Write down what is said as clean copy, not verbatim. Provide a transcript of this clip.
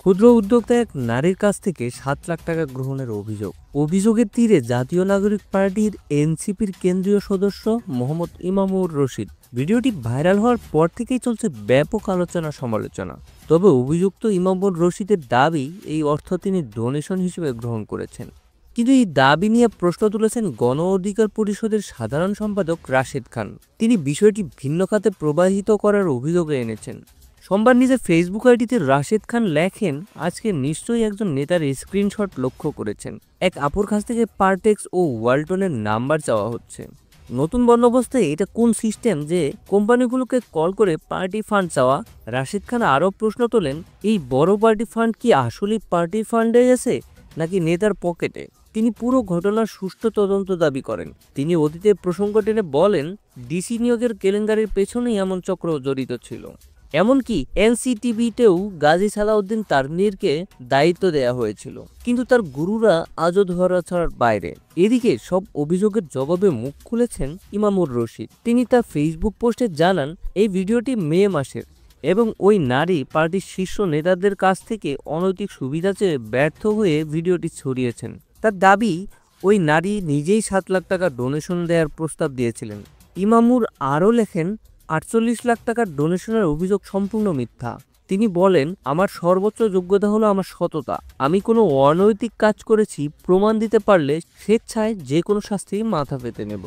ক্ষুদ্র উদ্যোক্তা এক নারীর কাছ থেকে ৭ লাখ টাকা গ্রহণের অভিযোগের তীরে জাতীয় নাগরিক পার্টির এনসিপির কেন্দ্রীয় সদস্য মোহাম্মদ ইমামুর রশিদ। ভিডিওটি ভাইরাল হওয়ার পর থেকেই চলছে ব্যাপক আলোচনা সমালোচনা। তবে অভিযুক্ত ইমামুর রশিদের দাবি এই অর্থ তিনি ডোনেশন হিসেবে গ্রহণ করেছেন। কিন্তু এই দাবি নিয়ে প্রশ্ন তুলেছেন গণ অধিকার পরিষদের সাধারণ সম্পাদক রাশেদ খান। তিনি বিষয়টি ভিন্ন খাতে প্রবাহিত করার অভিযোগ এনেছেন। সোমবার নিজের ফেসবুক আইডিতে রাশেদ খান লেখেন, আজকে নিশ্চয়ই একজন নেতার স্ক্রিনশট লক্ষ্য করেছেন। এক আপুর কাছ থেকে পারটেক্স ও ওয়ালটনের নাম্বার চাওয়া হচ্ছে। নতুন বন্দোবস্তে এটা কোন সিস্টেম যে কোম্পানিগুলোকে কল করে পার্টি ফান্ড চাওয়া? রাশেদ খান আরও প্রশ্ন তোলেন, এই বড় পার্টি ফান্ড কি আসলেই পার্টি ফান্ডে আছে নাকি নেতার পকেটে? তিনি পুরো ঘটনার সুষ্ঠু তদন্ত দাবি করেন। তিনি অতীতের প্রসঙ্গ টেনে বলেন, ডিসি নিয়োগের কেলেঙ্কারির পেছনেই এমন চক্র জড়িত ছিল। এমনকি এনসিটিভিতেও গাজী সালাউদ্দিন তানভীরকে দায়িত্ব দেওয়া হয়েছিল, কিন্তু তার গুরুরা আজও ধরাছোঁয়ার বাইরে। এদিকে সব অভিযোগের জবাবে মুখ খুলেছেন ইমামুর রশিদ। তিনি তার ফেসবুক পোস্টে জানান, এই ভিডিওটি মে মাসের এবং ওই নারী পার্টির শীর্ষ নেতাদের কাছ থেকে অনৈতিক সুবিধা চেয়ে ব্যর্থ হয়ে ভিডিওটি ছড়িয়েছেন। তার দাবি, ওই নারী নিজেই ৭ লাখ টাকা ডোনেশন দেওয়ার প্রস্তাব দিয়েছিলেন। ইমামুর আরও লেখেন, ৪৮ লাখ টাকার ডোনেশনের অভিযোগ সম্পূর্ণ মিথ্যা। তিনি বলেন, আমার সর্বোচ্চ যোগ্যতা হলো আমার সততা। আমি কোনো অনৈতিক কাজ করেছি প্রমাণ দিতে পারলে স্বেচ্ছায় যে কোনো শাস্তি মাথা পেতে নেব।